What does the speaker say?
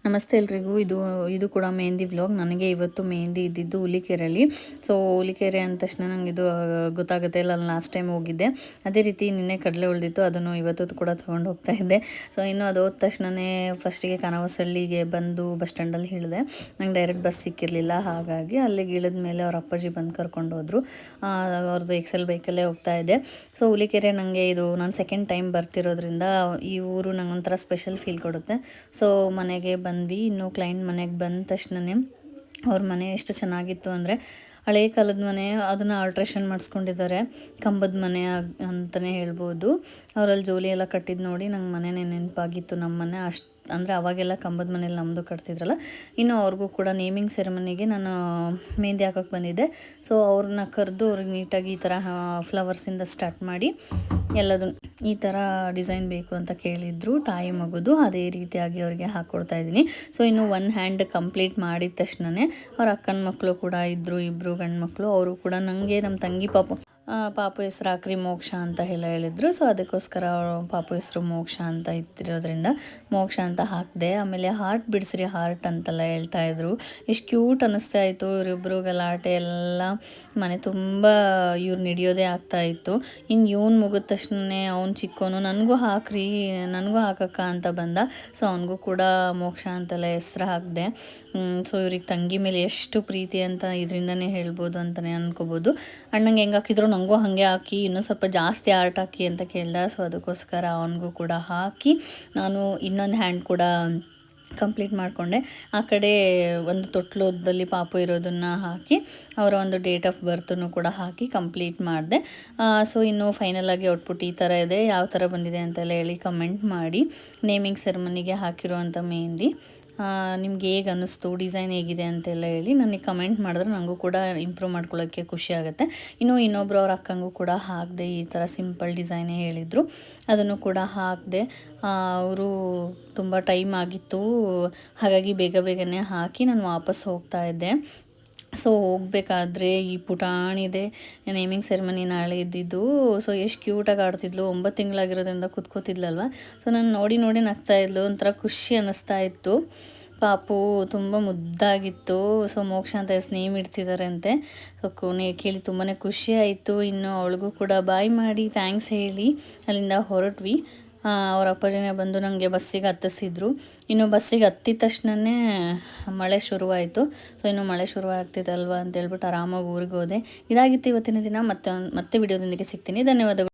ನಮಸ್ತೆ ಎಲ್ರಿಗೂ. ಇದು ಕೂಡ ಮೆಹಂದಿ ವ್ಲಾಗ್. ನನಗೆ ಇವತ್ತು ಮೆಹಂದಿ ಇದ್ದಿದ್ದು ಹುಲಿಕೆರೆಯಲ್ಲಿ. ಸೊ ಹುಲಿಕೆರೆ ಅಂದ ತಕ್ಷಣ ನಂಗೆ ಇದು ಗೊತ್ತಾಗುತ್ತೆ ಇಲ್ಲ, ಲಾಸ್ಟ್ ಟೈಮ್ ಹೋಗಿದ್ದೆ. ಅದೇ ರೀತಿ ನಿನ್ನೆ ಕಡಲೆ ಉಳಿದಿತ್ತು, ಅದನ್ನು ಇವತ್ತು ಕೂಡ ತೊಗೊಂಡು ಹೋಗ್ತಾ ಇದ್ದೆ. ಸೊ ಇನ್ನು ಅದು ಹೋದ ತಕ್ಷಣವೇ ಫಸ್ಟಿಗೆ ಕನವಸಳ್ಳಿಗೆ ಬಂದು ಬಸ್ ಸ್ಟ್ಯಾಂಡಲ್ಲಿ ಇಳಿದೆ. ನಂಗೆ ಡೈರೆಕ್ಟ್ ಬಸ್ ಸಿಕ್ಕಿರಲಿಲ್ಲ, ಹಾಗಾಗಿ ಅಲ್ಲಿಗೆ ಇಳಿದ ಮೇಲೆ ಅವ್ರ ಅಪ್ಪಾಜಿ ಬಂದು ಕರ್ಕೊಂಡು ಹೋದರು. ಅವ್ರದ್ದು ಎಕ್ಸೆಲ್ ಬೈಕಲ್ಲೇ ಹೋಗ್ತಾ ಇದ್ದೆ. ಸೊ ಹುಲಿಕೆರೆ ನನಗೆ ಇದು ನಾನು ಸೆಕೆಂಡ್ ಟೈಮ್ ಬರ್ತಿರೋದ್ರಿಂದ ಈ ಊರು ನಂಗೆ ಒಂಥರ ಸ್ಪೆಷಲ್ ಫೀಲ್ ಕೊಡುತ್ತೆ. ಸೊ ಮನೆಗೆ ಬಂದ್ವಿ. ಇನ್ನು ಕ್ಲೈಂಟ್ ಮನೆಗೆ ಬಂದ ತಕ್ಷಣವೇ ಅವ್ರ ಮನೆ ಎಷ್ಟು ಚೆನ್ನಾಗಿತ್ತು ಅಂದರೆ, ಹಳೆ ಕಾಲದ ಮನೆ, ಅದನ್ನು ಆಲ್ಟ್ರೇಷನ್ ಮಾಡಿಸ್ಕೊಂಡಿದ್ದಾರೆ. ಕಂಬದ ಮನೆ ಅಂತಲೇ ಹೇಳ್ಬೋದು. ಅವರಲ್ಲಿ ಜೋಲಿ ಎಲ್ಲ ಕಟ್ಟಿದ್ದು ನೋಡಿ ನಂಗೆ ಮನೆಯೇ ನೆನಪಾಗಿತ್ತು. ನಮ್ಮ ಮನೆ ಅಷ್ಟು ಅಂದರೆ ಅವಾಗೆಲ್ಲ ಕಂಬದ ಮನೇಲಿ ನಮ್ಮದು ಕಟ್ತಿದ್ರಲ್ಲ. ಇನ್ನು ಅವ್ರಿಗೂ ಕೂಡ ನೇಮಿಂಗ್ ಸೆರೆಮನಿಗೆ ನಾನು ಮೆಹಂದಿ ಹಾಕೋಕ್ಕೆ ಬಂದಿದ್ದೆ. ಸೊ ಅವ್ರನ್ನ ಕರೆದು ಅವ್ರಿಗೆ ನೀಟಾಗಿ ಈ ಥರ ಫ್ಲವರ್ಸಿಂದ ಸ್ಟಾರ್ಟ್ ಮಾಡಿ ಎಲ್ಲದೂ ಈ ಥರ ಡಿಸೈನ್ ಬೇಕು ಅಂತ ಕೇಳಿದ್ರು ತಾಯಿ ಮಗುದು. ಅದೇ ರೀತಿಯಾಗಿ ಅವ್ರಿಗೆ ಹಾಕ್ಕೊಡ್ತಾ ಇದ್ದೀನಿ. ಸೊ ಇನ್ನು ಒನ್ ಹ್ಯಾಂಡ್ ಕಂಪ್ಲೀಟ್ ಮಾಡಿದ ತಕ್ಷಣವೇ ಅವ್ರ ಅಕ್ಕನ ಮಕ್ಕಳು ಕೂಡ ಇದ್ದರು, ಇಬ್ಬರು ಗಂಡು ಮಕ್ಕಳು. ಅವರು ಕೂಡ ನನಗೆ ನಮ್ಮ ತಂಗಿ ಪಾಪು ಹೆಸ್ರು ಹಾಕ್ರಿ ಮೋಕ್ಷ ಅಂತ ಎಲ್ಲ ಹೇಳಿದರು. ಸೊ ಅದಕ್ಕೋಸ್ಕರ ಪಾಪು ಹೆಸರು ಮೋಕ್ಷ ಅಂತ ಇತ್ತಿರೋದ್ರಿಂದ ಮೋಕ್ಷ ಅಂತ ಹಾಕಿದೆ. ಆಮೇಲೆ ಹಾರ್ಟ್ ಬಿಡಿಸ್ರಿ ಹಾರ್ಟ್ ಅಂತೆಲ್ಲ ಹೇಳ್ತಾಯಿದ್ರು. ಎಷ್ಟು ಕ್ಯೂಟ್ ಅನ್ನಿಸ್ತಾ ಇತ್ತು. ಇವರಿಬ್ಬರು ಗಲಾಟೆ ಎಲ್ಲ ಮನೆ ತುಂಬ ಇವ್ರು ನಡೆಯೋದೇ ಆಗ್ತಾಯಿತ್ತು. ಇನ್ನು ಇವ್ನು ಮುಗಿದ ತಕ್ಷಣವೇ ಅವ್ನು ಚಿಕ್ಕವನು ನನಗೂ ಹಾಕ್ರಿ, ನನಗೂ ಹಾಕಕ್ಕ ಅಂತ ಬಂದ. ಸೊ ಅವನಿಗೂ ಕೂಡ ಮೋಕ್ಷ ಅಂತೆಲ್ಲ ಹೆಸ್ರು ಹಾಕಿದೆ. ಸೊ ಇವ್ರಿಗೆ ತಂಗಿ ಮೇಲೆ ಎಷ್ಟು ಪ್ರೀತಿ ಅಂತ ಇದರಿಂದನೇ ಹೇಳ್ಬೋದು ಅಂತಲೇ ಅನ್ಕೋಬೋದು. ಅಣ್ಣಂಗೆ ಹೆಂಗೆ ಹಾಕಿದ್ರು ನನಗೂ ಹಾಗೆ ಹಾಕಿ, ಇನ್ನೂ ಸ್ವಲ್ಪ ಜಾಸ್ತಿ ಆರ್ಟ್ ಹಾಕಿ ಅಂತ ಕೇಳ್ದ. ಸೊ ಅದಕ್ಕೋಸ್ಕರ ಅವನಿಗೂ ಕೂಡ ಹಾಕಿ ನಾನು ಇನ್ನೊಂದು ಹ್ಯಾಂಡ್ ಕೂಡ ಕಂಪ್ಲೀಟ್ ಮಾಡಿಕೊಂಡೆ. ಆ ಕಡೆ ಒಂದು ತೊಟ್ಲದಲ್ಲಿ ಪಾಪು ಇರೋದನ್ನು ಹಾಕಿ ಅವರ ಒಂದು ಡೇಟ್ ಆಫ್ ಬರ್ತನ್ನು ಕೂಡ ಹಾಕಿ ಕಂಪ್ಲೀಟ್ ಮಾಡಿದೆ. ಸೊ ಇನ್ನು ಫೈನಲಾಗಿ ಔಟ್ಪುಟ್ ಈ ಥರ ಇದೆ. ಯಾವ ಥರ ಬಂದಿದೆ ಅಂತೆಲ್ಲ ಹೇಳಿ ಕಮೆಂಟ್ ಮಾಡಿ. ನೇಮಿಂಗ್ ಸೆರೆಮನಿಗೆ ಹಾಕಿರುವಂಥ ಮೆಹಂದಿ ನಿಮ್ಗೆ ಹೇಗೆ ಅನ್ನಿಸ್ತು, ಡಿಸೈನ್ ಹೇಗಿದೆ ಅಂತೆಲ್ಲ ಹೇಳಿ ನನಗೆ ಕಮೆಂಟ್ ಮಾಡಿದ್ರೆ ನನಗೂ ಕೂಡ ಇಂಪ್ರೂವ್ ಮಾಡ್ಕೊಳ್ಳೋಕ್ಕೆ ಖುಷಿ ಆಗುತ್ತೆ. ಇನ್ನು ಇನ್ನೊಬ್ಬರು ಅವ್ರ ಅಕ್ಕಂಗೂ ಕೂಡ ಹಾಕಿದೆ. ಈ ಥರ ಸಿಂಪಲ್ ಡಿಸೈನೇ ಹೇಳಿದರು, ಅದನ್ನು ಕೂಡ ಹಾಕಿದೆ. ಅವರು ತುಂಬ ಟೈಮ್ ಆಗಿತ್ತು, ಹಾಗಾಗಿ ಬೇಗನೆ ಹಾಕಿ ನಾನು ವಾಪಸ್ ಹೋಗ್ತಾ ಇದ್ದೆ. ಸೊ ಹೋಗ್ಬೇಕಾದ್ರೆ ಈ ಪುಟಾಣಿದೆ ನೇಮಿಂಗ್ ಸೆರೆಮನಿ ನಾಳೆ ಇದ್ದಿದ್ದು. ಸೊ ಎಷ್ಟು ಕ್ಯೂಟಾಗಿ ಆಡ್ತಿದ್ಲು, 9 ತಿಂಗಳಾಗಿರೋದ್ರಿಂದ ಕೂತ್ಕೋತಿದ್ಲಲ್ವ. ಸೊ ನಾನು ನೋಡಿ ನಗ್ತಾ ಇದ್ಲು, ಒಂಥರ ಖುಷಿ ಅನ್ನಿಸ್ತಾ ಇತ್ತು. ಪಾಪು ತುಂಬ ಮುದ್ದಾಗಿತ್ತು. ಸೊ ಮೋಕ್ಷ ಅಂತ ನೇಮ್ ಇಡ್ತಿದ್ದಾರೆ ಅಂತೆ. ಸೊ ಕೇಳಿ ತುಂಬಾ ಖುಷಿ ಆಯಿತು. ಇನ್ನು ಅವಳಿಗೂ ಕೂಡ ಬಾಯ್ ಮಾಡಿ ಥ್ಯಾಂಕ್ಸ್ ಹೇಳಿ ಅಲ್ಲಿಂದ ಹೊರಟ್ವಿ. ಅವ್ರ ಅಪ್ಪಾಜಿನೇ ಬಂದು ನನಗೆ ಬಸ್ಸಿಗೆ ಹತ್ತಿಸಿದ್ರು. ಇನ್ನು ಬಸ್ಸಿಗೆ ಹತ್ತಿದ ತಕ್ಷಣವೇ ಮಳೆ ಶುರುವಾಯಿತು. ಸೊ ಇನ್ನು ಮಳೆ ಶುರುವಾಗ್ತಿದ್ದಲ್ವ ಅಂತೇಳ್ಬಿಟ್ಟು ಆರಾಮಾಗಿ ಊರಿಗೆ ಹೋದೆ. ಇದಾಗಿತ್ತು ಇವತ್ತಿನ ದಿನ. ಮತ್ತೆ ವಿಡಿಯೋದೊಂದಿಗೆ ಸಿಗ್ತೀನಿ. ಧನ್ಯವಾದಗಳು.